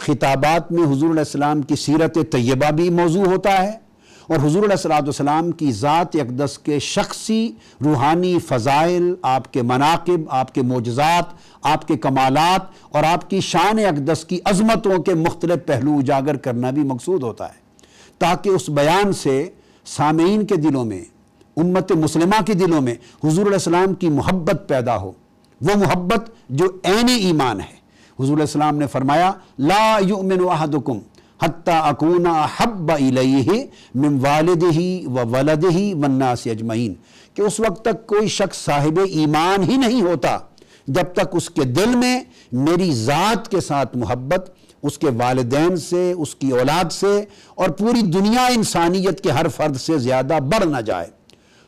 خطابات میں حضور علیہ السلام کی سیرت طیبہ بھی موضوع ہوتا ہے، اور حضور علیہ السلام کی ذات اقدس کے شخصی روحانی فضائل، آپ کے مناقب، آپ کے معجزات، آپ کے کمالات اور آپ کی شان اقدس کی عظمتوں کے مختلف پہلو اجاگر کرنا بھی مقصود ہوتا ہے، تاکہ اس بیان سے سامعین کے دلوں میں، امت مسلمہ کے دلوں میں حضور علیہ السلام کی محبت پیدا ہو، وہ محبت جو عین ایمان ہے۔ حضور علیہ السلام نے فرمایا لا یؤمن احدکم حتی اکون احب الیہ من والدہ وولدہ والناس اجمعین، کہ اس وقت تک کوئی شخص صاحب ایمان ہی نہیں ہوتا جب تک اس کے دل میں میری ذات کے ساتھ محبت اس کے والدین سے، اس کی اولاد سے اور پوری دنیا انسانیت کے ہر فرد سے زیادہ بڑھ نہ جائے۔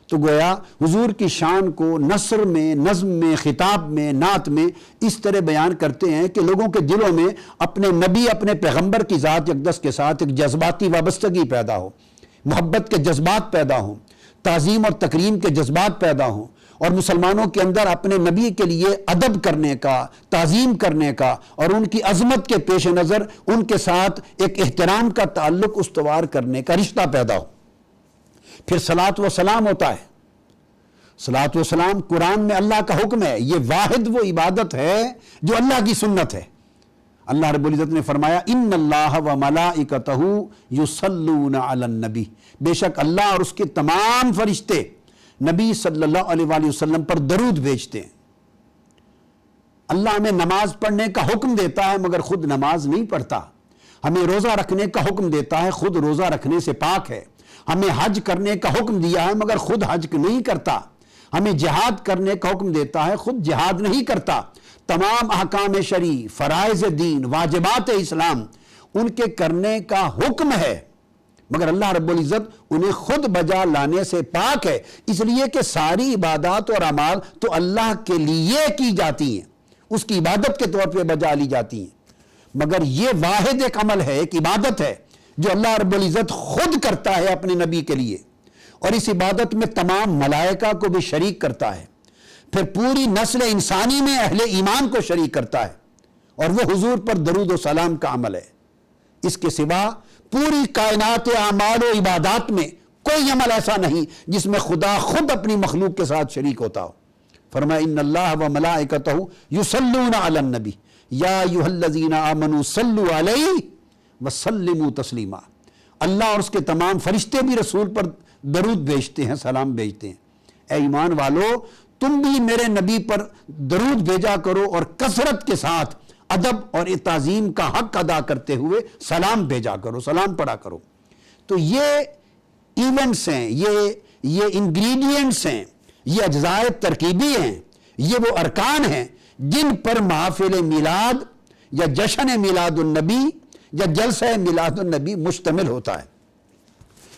تو گویا حضور کی شان کو نثر میں، نظم میں، خطاب میں، نعت میں اس طرح بیان کرتے ہیں کہ لوگوں کے دلوں میں اپنے نبی، اپنے پیغمبر کی ذات اقدس کے ساتھ ایک جذباتی وابستگی پیدا ہو، محبت کے جذبات پیدا ہوں، تعظیم اور تکریم کے جذبات پیدا ہوں، اور مسلمانوں کے اندر اپنے نبی کے لیے ادب کرنے کا، تعظیم کرنے کا اور ان کی عظمت کے پیش نظر ان کے ساتھ ایک احترام کا تعلق استوار کرنے کا رشتہ پیدا ہو۔ پھر صلاۃ و سلام ہوتا ہے۔ صلاۃ و سلام قرآن میں اللہ کا حکم ہے، یہ واحد وہ عبادت ہے جو اللہ کی سنت ہے۔ اللہ رب العزت نے فرمایا ان اللہ و ملائکتہ یصلون علی النبی، بے شک اللہ اور اس کے تمام فرشتے نبی صلی اللہ علیہ وآلہ وسلم پر درود بھیجتے ہیں۔ اللہ ہمیں نماز پڑھنے کا حکم دیتا ہے مگر خود نماز نہیں پڑھتا، ہمیں روزہ رکھنے کا حکم دیتا ہے، خود روزہ رکھنے سے پاک ہے، ہمیں حج کرنے کا حکم دیا ہے مگر خود حج نہیں کرتا، ہمیں جہاد کرنے کا حکم دیتا ہے، خود جہاد نہیں کرتا۔ تمام احکام شرعی، فرائض دین، واجبات اسلام ان کے کرنے کا حکم ہے مگر اللہ رب العزت انہیں خود بجا لانے سے پاک ہے، اس لیے کہ ساری عبادات اور اعمال تو اللہ کے لیے کی جاتی ہیں، اس کی عبادت کے طور پہ بجا لی جاتی ہیں، مگر یہ واحد ایک عمل ہے، ایک عبادت ہے جو اللہ رب العزت خود کرتا ہے اپنے نبی کے لیے، اور اس عبادت میں تمام ملائکہ کو بھی شریک کرتا ہے، پھر پوری نسل انسانی میں اہل ایمان کو شریک کرتا ہے، اور وہ حضور پر درود و سلام کا عمل ہے۔ اس کے سوا پوری کائنات اعمال و عبادات میں کوئی عمل ایسا نہیں جس میں خدا خود اپنی مخلوق کے ساتھ شریک ہوتا ہو۔ فرمایا ان اللہ و ملائکتہ یصلون علی النبی یا ایھا الذین آمنوا صلوا علیہ وسلموا تسلیما، اللہ اور اس کے تمام فرشتے بھی رسول پر درود بھیجتے ہیں، سلام بھیجتے ہیں۔ اے ایمان والو، تم بھی میرے نبی پر درود بھیجا کرو اور کثرت کے ساتھ ادب اور تعظیم کا حق ادا کرتے ہوئے سلام بھیجا کرو، سلام پڑھا کرو۔ تو یہ ایونٹس ہیں، یہ انگریڈینٹس ہیں، یہ اجزاء ترکیبی ہیں، یہ وہ ارکان ہیں جن پر محافل میلاد یا جشن میلاد النبی یا جلسہ میلاد النبی مشتمل ہوتا ہے۔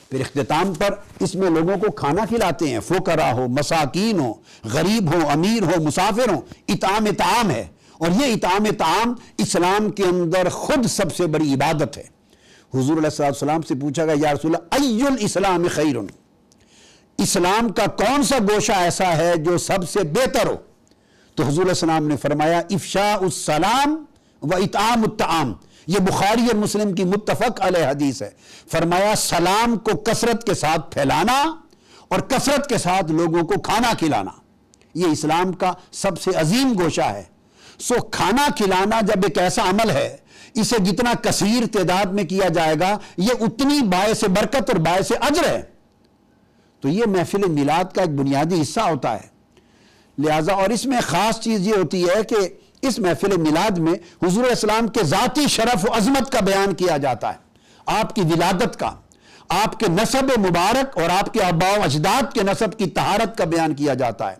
پھر اختتام پر اس میں لوگوں کو کھانا کھلاتے ہیں، فقراء ہو، مساکین ہو، غریب ہو، امیر ہو، مسافر ہو، اطعام طعام ہے، اور یہ اطعام طعام اسلام کے اندر خود سب سے بڑی عبادت ہے۔ حضور علیہ السلام سے پوچھا گیا یا رسول اللہ ای الاسلام خیر، اسلام کا کون سا گوشہ ایسا ہے جو سب سے بہتر ہو؟ تو حضور علیہ السلام نے فرمایا افشاء السلام و اطعام الطعام، یہ بخاری اور مسلم کی متفق علیہ حدیث ہے۔ فرمایا سلام کو کثرت کے ساتھ پھیلانا اور کثرت کے ساتھ لوگوں کو کھانا کھلانا، یہ اسلام کا سب سے عظیم گوشہ ہے۔ سو کھانا کھلانا جب ایک ایسا عمل ہے، اسے جتنا کثیر تعداد میں کیا جائے گا یہ اتنی باعث برکت اور باعث اجر ہے، تو یہ محفل میلاد کا ایک بنیادی حصہ ہوتا ہے۔ لہٰذا اور اس میں خاص چیز یہ ہوتی ہے کہ اس محفل میلاد میں حضور علیہ السلام کے ذاتی شرف و عظمت کا بیان کیا جاتا ہے، آپ کی ولادت کا، آپ کے نسب مبارک اور آپ کے آباء و اجداد کے نسب کی طہارت کا بیان کیا جاتا ہے،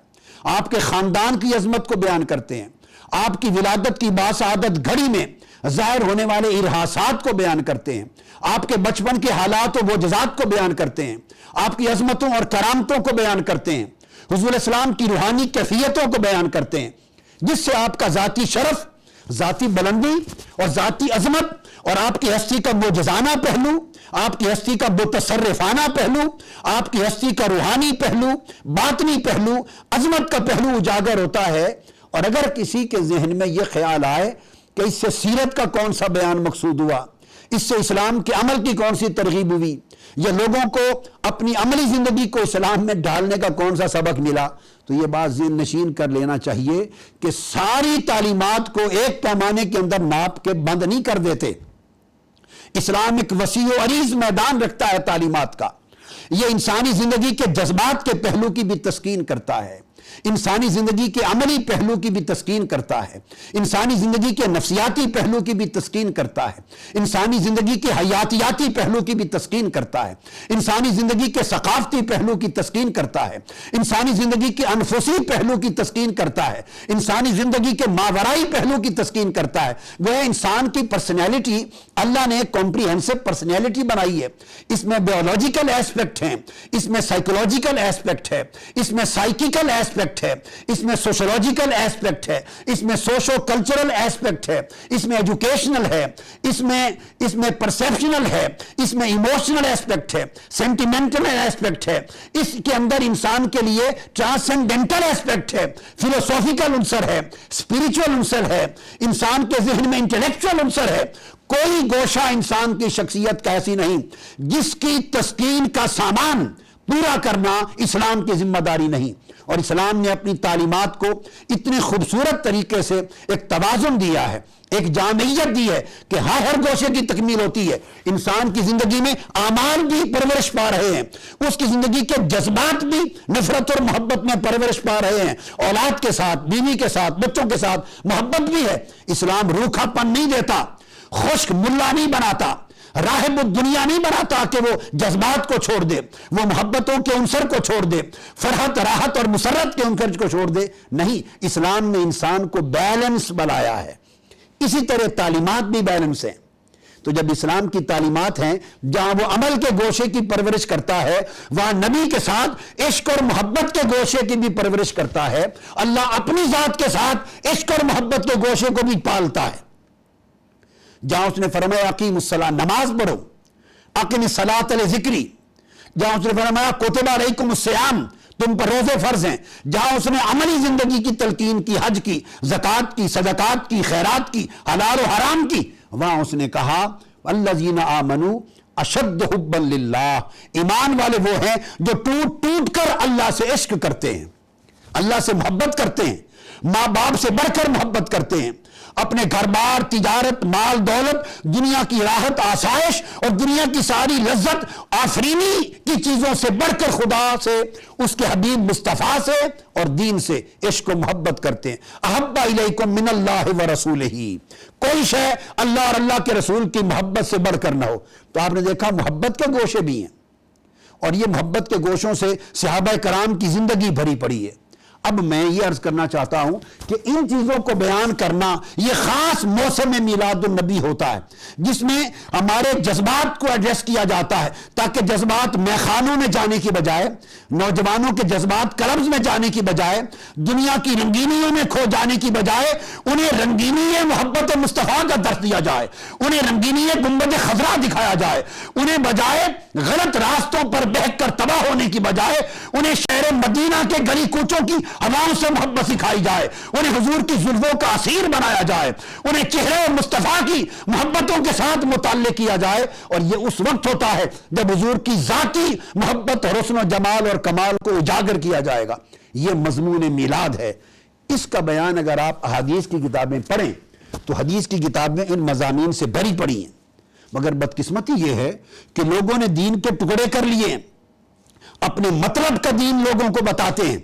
آپ کے خاندان کی عظمت کو بیان کرتے ہیں، آپ کی ولادت کی باسعادت گھڑی میں ظاہر ہونے والے ارہاسات کو بیان کرتے ہیں، آپ کے بچپن کے حالات و معجزات کو بیان کرتے ہیں، آپ کی عظمتوں اور کرامتوں کو بیان کرتے ہیں، حضور علیہ السلام کی روحانی کیفیتوں کو بیان کرتے ہیں، جس سے آپ کا ذاتی شرف، ذاتی بلندی اور ذاتی عظمت اور آپ کی ہستی کا معجزانہ پہلو، آپ کی ہستی کا متصرفانہ پہلو، آپ کی ہستی کا روحانی پہلو، باطنی پہلو، عظمت کا پہلو اجاگر ہوتا ہے۔ اور اگر کسی کے ذہن میں یہ خیال آئے کہ اس سے سیرت کا کون سا بیان مقصود ہوا، اس سے اسلام کے عمل کی کون سی ترغیب ہوئی، یا لوگوں کو اپنی عملی زندگی کو اسلام میں ڈالنے کا کون سا سبق ملا. تو یہ بات ذہن نشین کر لینا چاہیے کہ ساری تعلیمات کو ایک پیمانے کے اندر ناپ کے بند نہیں کر دیتے. اسلام ایک وسیع و عریض میدان رکھتا ہے تعلیمات کا. یہ انسانی زندگی کے جذبات کے پہلو کی بھی تسکین کرتا ہے، انسانی زندگی کے عملی پہلو کی بھی تسکین کرتا ہے، انسانی زندگی کے نفسیاتی پہلو کی بھی تسکین کرتا ہے، انسانی زندگی کے حیاتیاتی پہلو کی بھی تسکین کرتا ہے، انسانی زندگی کے ثقافتی پہلو کی تسکین کرتا ہے، انسانی زندگی کے انفسی پہلو کی تسکین کرتا ہے، انسانی زندگی کے ماورائی پہلو کی تسکین کرتا ہے. وہ انسان کی پرسنالٹی اللہ نے ایک کمپریہنسو پرسنالٹی بنائی ہے. اس میں بیولوجیکل ایسپیکٹ ہیں، اس میں سائیکولوجیکل ایسپیکٹ ہے، اس میں سائیکیکل ایسپیکٹ ہے، اس میں سوشولوجیکل ایسپیکٹ ہے، اس میں سوشو کلچرل ایسپیکٹ ہے، اس میں ایجوکیشنل ہے، اس میں پرسیپشنل ہے، اس میں ایموشنل ایسپیکٹ ہے، سینٹیمنٹل ایسپیکٹ ہے، اس کے اندر انسان کے لیے ٹرانسینڈنٹل ایسپیکٹ ہے، فلوسافیکل عنصر ہے، اسپرچل عنصر ہے، انسان کے ذہن میں انٹلیکچوئل عنصر ہے. کوئی گوشہ انسان کی شخصیت کا ایسی نہیں جس کی تسکین کا سامان پورا کرنا اسلام کی ذمہ داری نہیں. اور اسلام نے اپنی تعلیمات کو اتنے خوبصورت طریقے سے ایک توازن دیا ہے، ایک جامعیت دی ہے کہ ہر گوشے کی تکمیل ہوتی ہے. انسان کی زندگی میں اعمال بھی پرورش پا رہے ہیں، اس کی زندگی کے جذبات بھی نفرت اور محبت میں پرورش پا رہے ہیں. اولاد کے ساتھ، بیوی کے ساتھ، بچوں کے ساتھ محبت بھی ہے. اسلام روکھا پن نہیں دیتا، خشک ملا نہیں بناتا، راہب الدنیا نہیں بناتا کہ وہ جذبات کو چھوڑ دے، وہ محبتوں کے عنصر کو چھوڑ دے، فرحت راحت اور مسرت کے عنصر کو چھوڑ دے. نہیں، اسلام نے انسان کو بیلنس بنایا ہے. اسی طرح تعلیمات بھی بیلنس ہیں. تو جب اسلام کی تعلیمات ہیں جہاں وہ عمل کے گوشے کی پرورش کرتا ہے، وہاں نبی کے ساتھ عشق اور محبت کے گوشے کی بھی پرورش کرتا ہے. اللہ اپنی ذات کے ساتھ عشق اور محبت کے گوشے کو بھی پالتا ہے. جہاں اس نے فرمایا اقیم الصلاۃ، نماز پڑھو، اقیم الصلاۃ لذکری، جہاں اس نے فرمایا کتب علیکم الصیام، تم پر روزے فرض ہیں، جہاں اس نے عملی زندگی کی تلقین کی، حج کی، زکوٰۃ کی، صدقات کی، خیرات کی، حلال و حرام کی، وہاں اس نے کہا الذین آمنوا اشد حبا للہ، ایمان والے وہ ہیں جو ٹوٹ ٹوٹ کر اللہ سے عشق کرتے ہیں، اللہ سے محبت کرتے ہیں، ماں باپ سے بڑھ کر محبت کرتے ہیں، اپنے گھر بار، تجارت، مال دولت، دنیا کی راحت، آسائش اور دنیا کی ساری لذت آفرینی کی چیزوں سے بڑھ کر خدا سے، اس کے حبیب مصطفیٰ سے اور دین سے عشق و محبت کرتے ہیں. احب الیکم من اللہ و رسولہ، کوئی شے اللہ اور اللہ کے رسول کی محبت سے بڑھ کر نہ ہو. تو آپ نے دیکھا محبت کے گوشے بھی ہیں، اور یہ محبت کے گوشوں سے صحابہ کرام کی زندگی بھری پڑی ہے. اب میں یہ عرض کرنا چاہتا ہوں کہ ان چیزوں کو بیان کرنا یہ خاص موسم میلاد النبی ہوتا ہے، جس میں ہمارے جذبات کو ایڈریس کیا جاتا ہے، تاکہ جذبات میخانوں میں جانے کی بجائے، نوجوانوں کے جذبات کلبز میں جانے کی بجائے، دنیا کی رنگینیوں میں کھو جانے کی بجائے، انہیں رنگینی محبت مصطفیٰ کا درس دیا جائے، انہیں رنگینی گنبد خضرا دکھایا جائے، انہیں بجائے غلط راستوں پر بہک کر تباہ ہونے کی بجائے انہیں شہر مدینہ کے گلی کوچوں کی ہواؤں سے محبت سکھائی جائے، انہیں حضور کی زلفوں کا اسیر بنایا جائے، انہیں چہرے مصطفیٰ کی محبتوں کے ساتھ متعلق کیا جائے. اور یہ اس وقت ہوتا ہے جب حضور کی ذاتی محبت، حسن و جمال اور کمال کو اجاگر کیا جائے گا. یہ مضمون میلاد ہے. اس کا بیان اگر آپ احادیث کی کتابیں پڑھیں تو حدیث کی کتابیں ان مضامین سے بھری پڑی ہیں. مگر بدقسمتی یہ ہے کہ لوگوں نے دین کے ٹکڑے کر لیے ہیں، اپنے مطلب کا دین لوگوں کو بتاتے ہیں،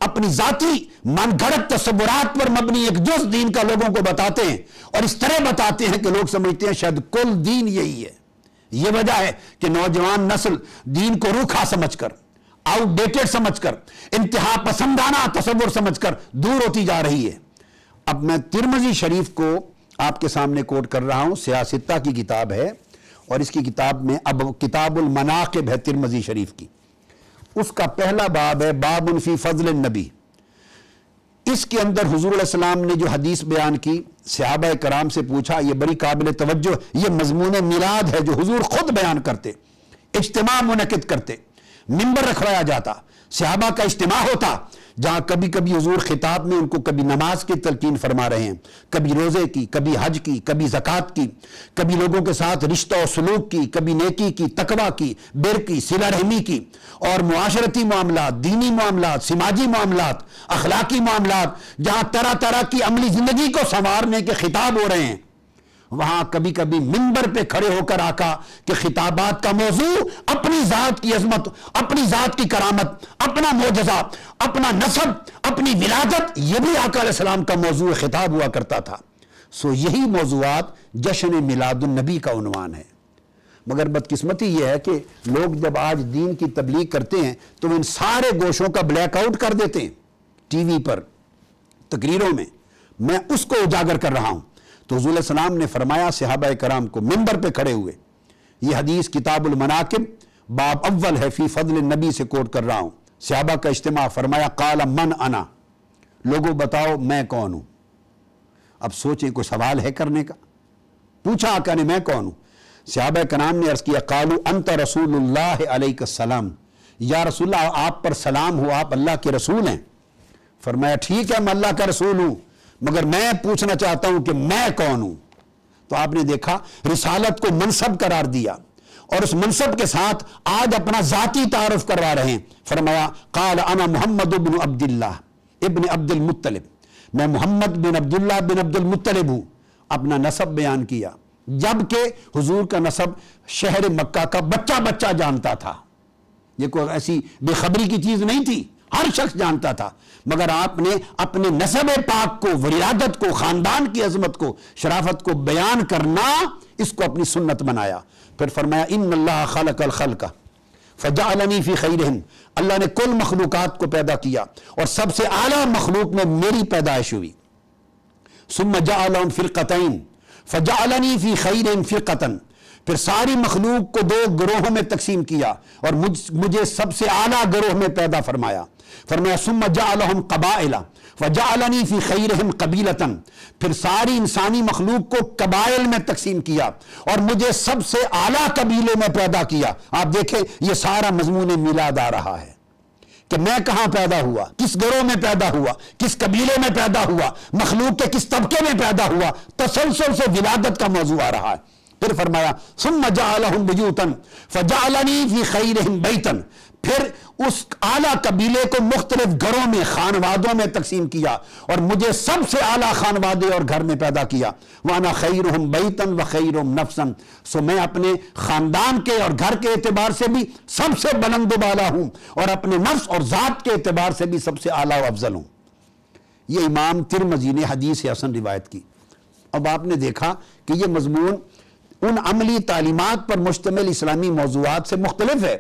اپنی ذاتی من گھڑت تصورات پر مبنی ایک جز دین کا لوگوں کو بتاتے ہیں، اور اس طرح بتاتے ہیں کہ لوگ سمجھتے ہیں شاید کل دین یہی ہے. یہ وجہ ہے کہ نوجوان نسل دین کو روکھا سمجھ کر، آؤٹ ڈیٹڈ سمجھ کر، انتہا پسندانہ تصور سمجھ کر دور ہوتی جا رہی ہے. اب میں ترمذی شریف کو آپ کے سامنے کوٹ کر رہا ہوں. سیاستہ کی کتاب ہے، اور اس کی کتاب میں اب کتاب المناقب ہے ترمذی شریف کی. اس کا پہلا باب ہے باب فی فضل النبی. اس کے اندر حضور علیہ السلام نے جو حدیث بیان کی، صحابہ کرام سے پوچھا، یہ بڑی قابل توجہ، یہ مضمون میلاد ہے جو حضور خود بیان کرتے، اجتماع منعقد کرتے، منبر رکھوایا جاتا، صحابہ کا اجتماع ہوتا جہاں کبھی کبھی حضور خطاب میں ان کو کبھی نماز کی تلقین فرما رہے ہیں، کبھی روزے کی، کبھی حج کی، کبھی زکوٰۃ کی، کبھی لوگوں کے ساتھ رشتہ و سلوک کی، کبھی نیکی کی، تقویٰ کی، بر کی، صلہ رحمی کی، اور معاشرتی معاملات، دینی معاملات، سماجی معاملات، اخلاقی معاملات، جہاں طرح طرح کی عملی زندگی کو سنوارنے کے خطاب ہو رہے ہیں، وہاں کبھی کبھی منبر پہ کھڑے ہو کر آقا کے خطابات کا موضوع اپنی ذات کی عظمت، اپنی ذات کی کرامت، اپنا معجزہ، اپنا نسب، اپنی ولادت، یہ بھی آقا علیہ السلام کا موضوع خطاب ہوا کرتا تھا۔ سو یہی موضوعات جشن میلاد النبی کا عنوان ہے۔ مگر بدقسمتی یہ ہے کہ لوگ جب آج دین کی تبلیغ کرتے ہیں تو وہ ان سارے گوشوں کا بلیک آؤٹ کر دیتے ہیں ٹی وی پر، تقریروں میں۔ میں اس کو اجاگر کر رہا ہوں۔ تو حضور علیہ السلام نے فرمایا صحابہ کرام کو منبر پہ کھڑے ہوئے، یہ حدیث کتاب المناقب باب اول ہے، فی فضل النبی سے کوٹ کر رہا ہوں۔ صحابہ کا اجتماع، فرمایا قال من انا، لوگوں بتاؤ میں کون ہوں۔ اب سوچیں کوئی سوال ہے کرنے کا؟ پوچھا آقا نے میں کون ہوں؟ صحابہ کرام نے عرض کیا قالوا انت رسول اللہ علیک السلام، یا رسول اللہ آپ پر سلام ہو، آپ اللہ کے رسول ہیں۔ فرمایا ٹھیک ہے میں اللہ کا رسول ہوں، مگر میں پوچھنا چاہتا ہوں کہ میں کون ہوں۔ تو آپ نے دیکھا رسالت کو منصب قرار دیا، اور اس منصب کے ساتھ آج اپنا ذاتی تعارف کروا رہے ہیں۔ فرمایا قال انا محمد بن عبداللہ ابن عبد المطلب، میں محمد بن عبداللہ بن عبد المطلب ہوں۔ اپنا نسب بیان کیا، جبکہ حضور کا نسب شہر مکہ کا بچہ بچہ جانتا تھا، یہ کوئی ایسی بے خبری کی چیز نہیں تھی، ہر شخص جانتا تھا۔ مگر آپ نے اپنے نسب پاک کو، ولادت کو، خاندان کی عظمت کو، شرافت کو بیان کرنا، اس کو اپنی سنت بنایا۔ پھر فرمایا ان اللہ خلق الخلق فجعلنی فی خیرہم، اللہ نے کل مخلوقات کو پیدا کیا اور سب سے اعلیٰ مخلوق میں میری پیدائش ہوئی۔ ثم جعلہم فرقتین فجعلنی فی خیرہم فرقتن، پھر ساری مخلوق کو دو گروہوں میں تقسیم کیا اور مجھے سب سے اعلیٰ گروہ میں پیدا فرمایا۔ فرمایا ثم جعلہم قبائل وجعلنی فی خیرہم قبیلتن، پھر ساری انسانی مخلوق کو قبائل میں تقسیم کیا اور مجھے سب سے اعلیٰ قبیلے میں پیدا کیا۔ آپ دیکھیں یہ سارا مضمون میلاد آ رہا ہے کہ میں کہاں پیدا ہوا، کس گروہ میں پیدا ہوا، کس قبیلے میں پیدا ہوا، مخلوق کے کس طبقے میں پیدا ہوا، تسلسل سے ولادت کا موضوع آ رہا ہے۔ پھر فرمایا ثم جعلہم بیوتا فجعلنی فی خیرہم بیتا، پھر اس اعلیٰ قبیلے کو مختلف گھروں میں، خانوادوں میں تقسیم کیا اور مجھے سب سے اعلیٰ خانوادے اور گھر میں پیدا کیا۔ وَأَنَا خَيْرُهُمْ بَيْتًا وَخَيْرُهُمْ نَفْسًا، سو میں اپنے خاندان کے اور گھر کے اعتبار سے بھی سب سے بلند و بالا ہوں اور اپنے نفس اور ذات کے اعتبار سے بھی سب سے اعلیٰ و افضل ہوں۔ یہ امام ترمذی نے حدیث حسن روایت کی۔ اب آپ نے دیکھا کہ یہ مضمون ان عملی تعلیمات پر مشتمل اسلامی موضوعات سے مختلف ہے۔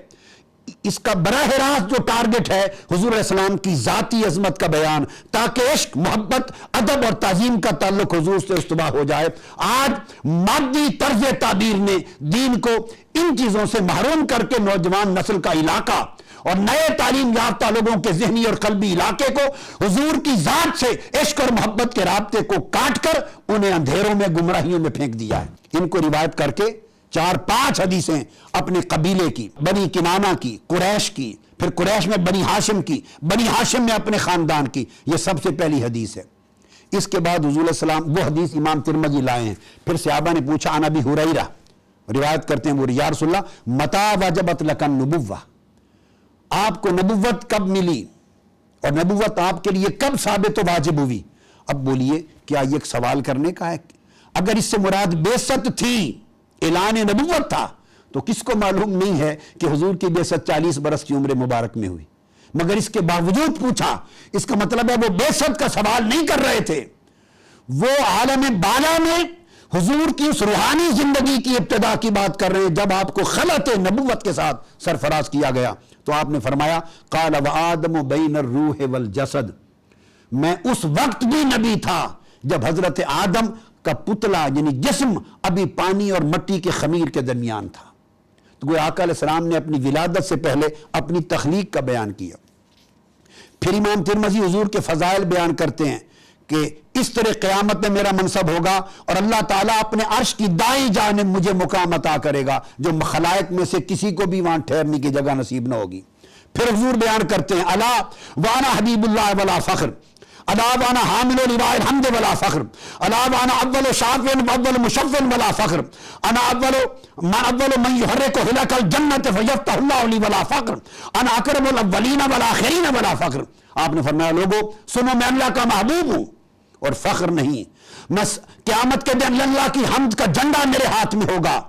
اس کا براہ راست جو ٹارگٹ ہے حضور علیہ السلام کی ذاتی عظمت کا بیان، تاکہ عشق، محبت، ادب اور تعظیم کا تعلق حضور سے استوا ہو جائے۔ آج مادی طرز تعبیر نے دین کو ان چیزوں سے محروم کر کے نوجوان نسل کا علاقہ اور نئے تعلیم یافتہ لوگوں کے ذہنی اور قلبی علاقے کو حضور کی ذات سے عشق اور محبت کے رابطے کو کاٹ کر انہیں اندھیروں میں، گمراہیوں میں پھینک دیا ہے۔ ان کو روایت کر کے 4-5 حدیثیں اپنے قبیلے کی، بنی کنانہ کی، قریش کی، پھر قریش میں بنی ہاشم کی، بنی ہاشم میں اپنے خاندان کی، یہ سب سے پہلی حدیث ہے۔ اس کے بعد حضور علیہ السلام وہ حدیث امام ترمذی لائے ہیں۔ پھر صحابہ نے پوچھا عن ابی ہریرہ، روایت کرتے ہیں وہ، یا رسول اللہ متی وجبت لک النبوہ، آپ کو نبوت کب ملی اور نبوت آپ کے لیے کب ثابت و واجب ہوئی؟ اب بولیے کیا یہ ایک سوال کرنے کا ہے؟ اگر اس سے مراد بعثت تھی، اعلان نبوت تھا، تو کس کو معلوم نہیں ہے کہ حضور کی بعثت 40 برس کی عمر مبارک میں ہوئی؟ مگر اس کے باوجود پوچھا، اس کا مطلب ہے وہ بعثت کا سوال نہیں کر رہے تھے، وہ عالم بالا میں حضور کی اس روحانی زندگی کی ابتدا کی بات کر رہے ہیں جب آپ کو خلعت نبوت کے ساتھ سرفراز کیا گیا۔ تو آپ نے فرمایا قال وآدم بین الروح والجسد، میں اس وقت بھی نبی تھا جب حضرت آدم کا پتلا یعنی جسم ابھی پانی اور مٹی کے خمیر کے درمیان تھا۔ تو گویا آقا علیہ السلام نے اپنی ولادت سے پہلے اپنی تخلیق کا بیان کیا۔ پھر امام ترمذی حضور کے فضائل بیان کرتے ہیں کہ اس طرح قیامت میں میرا منصب ہوگا اور اللہ تعالیٰ اپنے عرش کی دائیں جانب مجھے مقام عطا کرے گا جو خلائق میں سے کسی کو بھی وہاں ٹھہرنے کی جگہ نصیب نہ ہوگی۔ پھر حضور بیان کرتے ہیں الا وانا حبیب اللہ ولا فخر، الا وانا حامل لواء الحمد ولا فخر، الا وانا اول شافع واول مشفع ولا فخر، انا اول من يحرك هلك الجنة فيفتح الله لي ولا فخر، انا اکرم الاولین والآخرین ولا فخر۔ آپ نے فرمایا لوگو سنو میں اللہ کا محبوب ہوں اور فخر نہیں، قیامت کے دن اللہ کی حمد کا جھنڈا میرے ہاتھ میں ہوگا،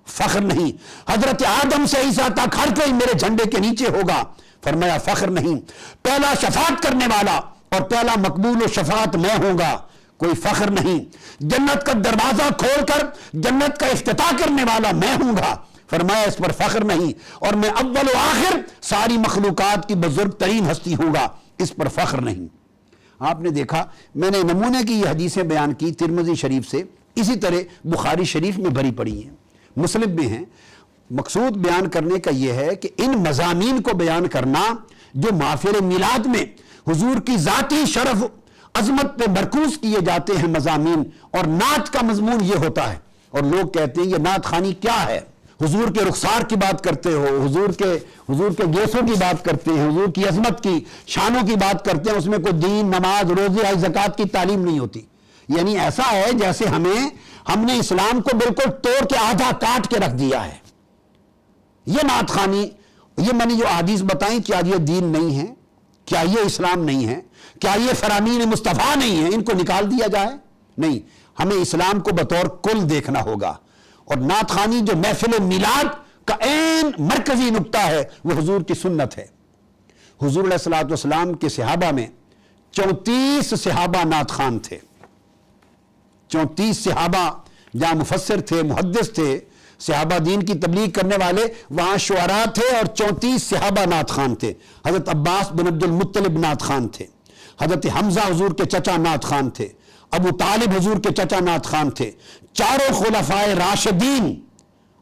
فخر نہیں۔ حضرت آدم سے عیسیٰ تک ہر کوئی میرے جھنڈے کے نیچے ہوگا، فرمایا فخر نہیں۔ پہلا شفاعت کرنے والا اور پہلا مقبول و شفاعت میں ہوں گا، کوئی فخر نہیں۔ جنت کا دروازہ کھول کر جنت کا افتتاح کرنے والا میں ہوں گا، فرمایا اس پر فخر نہیں۔ اور میں اول و آخر ساری مخلوقات کی بزرگ ترین ہستی ہوں گا، اس پر فخر نہیں۔ آپ نے دیکھا میں نے نمونے کی یہ حدیثیں بیان کی ترمذی شریف سے، اسی طرح بخاری شریف میں بھری پڑی ہیں، مسلم میں ہیں۔ مقصود بیان کرنے کا یہ ہے کہ ان مضامین کو بیان کرنا جو محافل میلاد میں حضور کی ذاتی شرف عظمت پہ مرکوز کیے جاتے ہیں مضامین، اور نعت کا مضمون یہ ہوتا ہے، اور لوگ کہتے ہیں یہ نعت خوانی کیا ہے؟ حضور کے رخسار کی بات کرتے ہو، حضور کے گیسوں کی بات کرتے ہیں، حضور کی عظمت کی شانوں کی بات کرتے ہیں، اس میں کوئی دین، نماز، روزے، حج، زکوٰۃ کی تعلیم نہیں ہوتی۔ یعنی ایسا ہے جیسے ہم نے اسلام کو بالکل توڑ کے آدھا کاٹ کے رکھ دیا ہے۔ یہ نعت خوانی، یہ میں نے جو احادیث بتائیں، کیا یہ دین نہیں ہے؟ کیا یہ اسلام نہیں ہے؟ کیا یہ فرامین مصطفیٰ نہیں ہے؟ ان کو نکال دیا جائے؟ نہیں، ہمیں اسلام کو بطور کل دیکھنا ہوگا۔ اور نعت خوانی جو محفل میلاد کا عین مرکزی نقطہ ہے وہ حضور کی سنت ہے۔ حضور علیہ الصلوۃ والسلام کے صحابہ میں 34 صحابہ نعت خوان تھے، 34 صحابہ جہاں مفسر تھے، محدث تھے، صحابہ دین کی تبلیغ کرنے والے، وہاں شعراء تھے، اور 34 صحابہ نعت خوان تھے۔ حضرت عباس بن عبد المطلب نعت خوان تھے، حضرت حمزہ حضور کے چچا نعت خوان تھے، ابو طالب حضور کے چچا نعت خوان تھے، چاروں خلفائے راشدین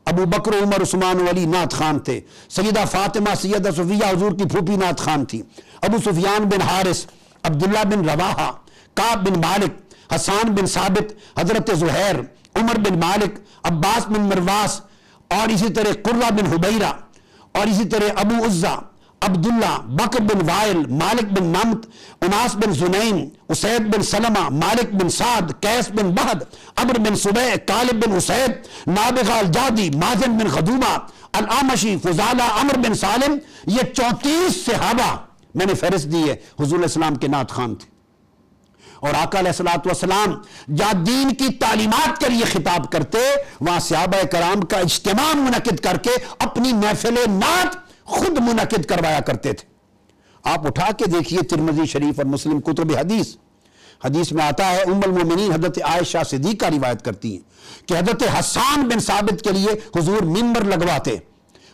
ابو بکر، عمر، عثمان و علی نعت خوان تھے، سیدہ فاطمہ سیدہ صفیہ حضور کی پھوپھی نعت خوان تھی، ابو سفیان بن حارث، عبداللہ بن رواحہ، کعب بن مالک، حسان بن ثابت، حضرت زہیر، عمر بن مالک، عباس بن مرواس، اور اسی طرح قرہ بن حبیرہ، اور اسی طرح ابو عزہ، عبداللہ، بکر بن وائل، مالک بن نمت، اناس بن زنین، اسید بن سلمہ، مالک بن سعد، قیس بن بہد، عمر بن صبیح، طالب بن اسید، نابغہ الجادی، مازن بن خدومہ، الاعمشی، فضالہ، عمر بن سالم، یہ 34 صحابہ میں نے فہرست دی ہے، حضور علیہ السلام کے نعت خوان تھے۔ اور آقا علیہ الصلوۃ والسلام جہاں دین کی تعلیمات کے لیے خطاب کرتے، وہاں صحابہ کرام کا اجتماع منعقد کر کے اپنی محفل نعت خود منعقد کروایا کرتے تھے۔ آپ اٹھا کے دیکھیے ترمذی شریف اور مسلم کتب حدیث میں آتا ہے، ام المومنین حضرت عائشہ صدیقہ روایت کرتی ہیں کہ حضرت حسان بن ثابت کے لیے حضور ممبر لگواتے،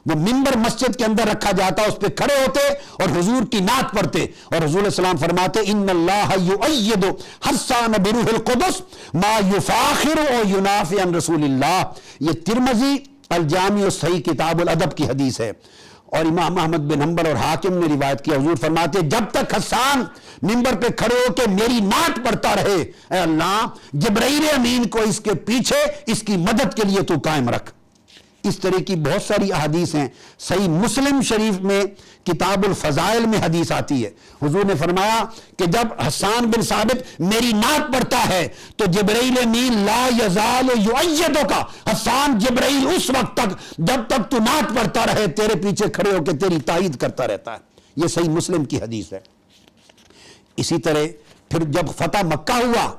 وہ ممبر مسجد کے اندر رکھا جاتا، اس پہ کھڑے ہوتے اور حضور کی نعت پڑھتے، اور حضور علیہ السلام فرماتے ان اللہ یؤید حسان بروح القدس ما یفاخر و ینافع عن رسول اللہ۔ یہ ترمذی الجامع الصحیح کتاب الادب کی حدیث ہے، اور امام احمد بن حنبل اور حاکم نے روایت کیا، حضور فرماتے جب تک حسان منبر پہ کھڑے ہو کے میری نعت پڑھتا رہے، اے اللہ جبرائیل امین کو اس کے پیچھے اس کی مدد کے لیے تو قائم رکھ۔ اس طرح کی بہت ساری احادیث ہیں۔ صحیح مسلم شریف میں کتاب الفضائل میں حدیث آتی ہے، حضور نے فرمایا کہ جب حسان بن ثابت میری نعت پڑھتا ہے تو جبرائیل امین لا یزال یؤیدک، حسان جبرائیل اس وقت تک جب تک تو نعت پڑھتا رہے تیرے پیچھے کھڑے ہو کے تیری تائید کرتا رہتا ہے۔ یہ صحیح مسلم کی حدیث ہے۔ اسی طرح پھر جب فتح مکہ ہوا،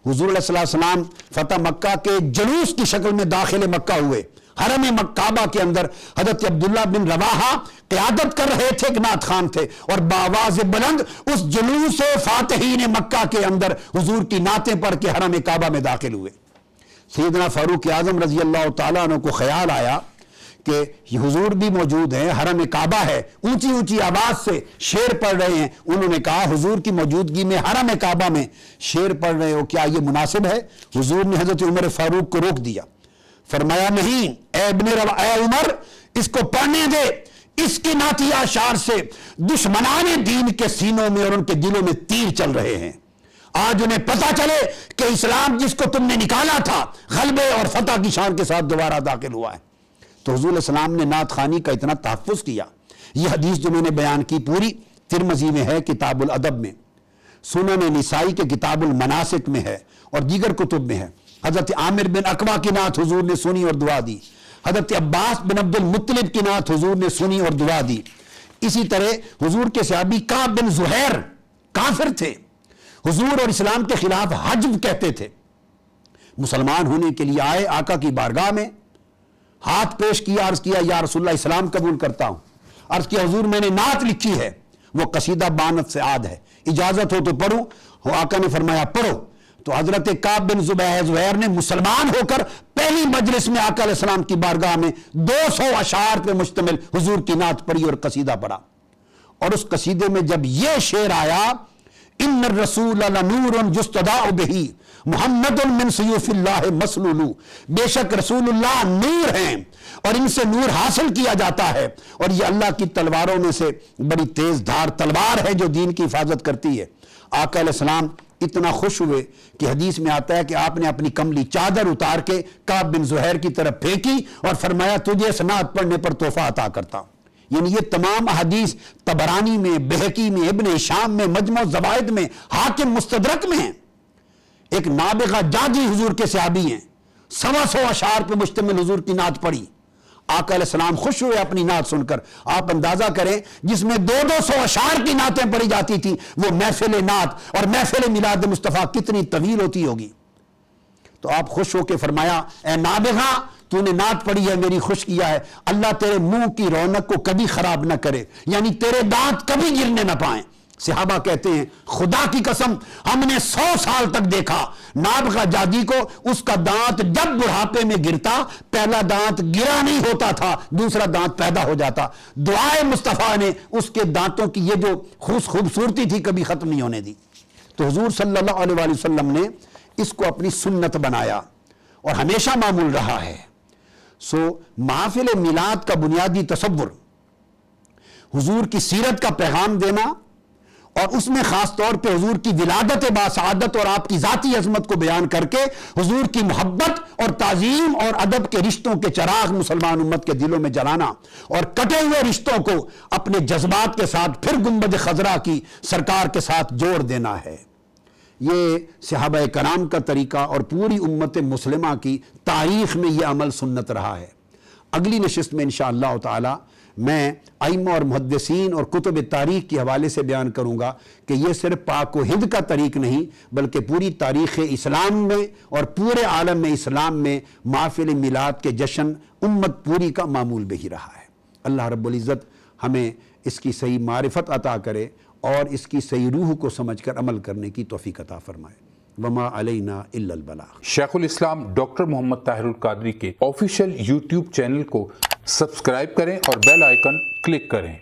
حضور علیہ السلام فتح مکہ کے جلوس کی شکل میں داخل مکہ ہوئے، حرم کعبہ کے اندر حضرت عبداللہ بن رواحہ قیادت کر رہے تھے، ایک نعت خوان تھے، اور بآواز بلند اس جلوس فاتحین مکہ کے اندر حضور کی نعتیں پڑھ کے حرم کعبہ میں داخل ہوئے۔ سیدنا فاروق اعظم رضی اللہ تعالیٰ عنہ کو خیال آیا کہ یہ حضور بھی موجود ہیں، حرم کعبہ ہے، اونچی اونچی آواز سے شعر پڑھ رہے ہیں۔ انہوں نے کہا حضور کی موجودگی میں حرم کعبہ میں شعر پڑھ رہے ہو، کیا یہ مناسب ہے؟ حضور نے حضرت عمر فاروق کو روک دیا، فرمایا نہیں اے عمر، اس کو پڑھنے دے، اس کی نعتیہ اشعار سے دشمنان دین کے سینوں میں اور ان کے دلوں میں تیر چل رہے ہیں۔ آج انہیں پتہ چلے کہ اسلام جس کو تم نے نکالا تھا غلبے اور فتح کی شان کے ساتھ دوبارہ داخل ہوا ہے۔ تو حضور علیہ السلام نے نعت خوانی کا اتنا تحفظ کیا یہ حدیث جو میں نے بیان کی پوری ترمذی میں ہے کتاب الادب میں، سنن نسائی کے کتاب المناسک میں ہے اور دیگر کتب میں ہے۔ حضرت عامر بن اقوا کی نعت حضور نے سنی اور دعا دی، حضرت عباس بن عبد المطلب کی نعت حضور نے سنی اور دعا دی۔ اسی طرح حضور کے صحابی کعب بن زہیر کافر تھے، حضور اور اسلام کے خلاف حجب کہتے تھے، مسلمان ہونے کے لیے آئے آقا کی بارگاہ میں، ہاتھ پیش کیا، عرض کیا یا رسول اللہ اسلام قبول کرتا ہوں، عرض کیا حضور میں نے نعت لکھی ہے، وہ قصیدہ بانت سے عاد ہے، اجازت ہو تو پڑھوں؟ آقا نے فرمایا پڑھو۔ تو حضرت کعب بن زہیر نے مسلمان ہو کر پہلی مجلس میں آقا علیہ السلام کی بارگاہ میں 200 اشعار پہ مشتمل حضور کی نعت پڑھی اور قصیدہ پڑھا، اور اس قصیدے میں جب یہ شعر آیا ان الرسول لنور یستضاء بہ محمد من سیوف اللہ مسلول، بے شک رسول اللہ نور ہیں اور ان سے نور حاصل کیا جاتا ہے، اور یہ اللہ کی تلواروں میں سے بڑی تیز دھار تلوار ہے جو دین کی حفاظت کرتی ہے۔ آقا علیہ السلام اتنا خوش ہوئے کہ حدیث میں آتا ہے کہ آپ نے اپنی کملی چادر اتار کے کعب بن زہیر کی طرف پھینکی اور فرمایا تجھے اس نعت پڑھنے پر تحفہ عطا کرتا ہوں۔ یعنی یہ تمام احادیث طبرانی میں، بہقی میں، ابن ہشام میں، مجموع الزوائد میں، حاکم مستدرک میں ہیں۔ ایک نابغہ جاجی حضور کے صحابی ہیں، 125 اشعار پہ مشتمل حضور کی نعت پڑھی، آقا علیہ السلام خوش ہوئے اپنی نعت سن کر۔ آپ اندازہ کریں جس میں 200 اشعار کی نعتیں پڑھی جاتی تھی، وہ محفل نعت اور محفل میلاد مصطفیٰ کتنی طویل ہوتی ہوگی۔ تو آپ خوش ہو کے فرمایا اے نابغہ تو نے نعت پڑھی ہے، میری خوش کیا ہے، اللہ تیرے منہ کی رونق کو کبھی خراب نہ کرے، یعنی تیرے دانت کبھی گرنے نہ پائیں۔ صحابہ کہتے ہیں خدا کی قسم ہم نے 100 سال تک دیکھا نابغہ جادی کو، اس کا دانت جب بڑھاپے میں گرتا پہلا دانت گرا نہیں ہوتا تھا، دوسرا دانت پیدا ہو جاتا۔ دعائے مصطفیٰ نے اس کے دانتوں کی یہ جو خوبصورتی تھی کبھی ختم نہیں ہونے دی۔ تو حضور صلی اللہ علیہ وآلہ وسلم نے اس کو اپنی سنت بنایا اور ہمیشہ معمول رہا ہے۔ محافل میلاد کا بنیادی تصور حضور کی سیرت کا پیغام دینا، اور اس میں خاص طور پہ حضور کی ولادت باسعادت اور آپ کی ذاتی عظمت کو بیان کر کے حضور کی محبت اور تعظیم اور ادب کے رشتوں کے چراغ مسلمان امت کے دلوں میں جلانا، اور کٹے ہوئے رشتوں کو اپنے جذبات کے ساتھ پھر گنبد خضرا کی سرکار کے ساتھ جوڑ دینا ہے۔ یہ صحابہ کرام کا طریقہ اور پوری امت مسلمہ کی تاریخ میں یہ عمل سنت رہا ہے۔ اگلی نشست میں انشاءاللہ تعالی میں ائمہ اور محدثین اور کتب تاریخ کے حوالے سے بیان کروں گا کہ یہ صرف پاک و ہند کا طریق نہیں بلکہ پوری تاریخ اسلام میں اور پورے عالم اسلام میں محافل میلاد کے جشن امت پوری کا معمول بھی رہا ہے۔ اللہ رب العزت ہمیں اس کی صحیح معرفت عطا کرے اور اس کی صحیح روح کو سمجھ کر عمل کرنے کی توفیق عطا فرمائے۔ وما علینا الا البلاغ۔ شیخ الاسلام ڈاکٹر محمد طاہر القادری کے آفیشیل یوٹیوب چینل کو سبسکرائب کریں اور بیل آئیکن کلک کریں۔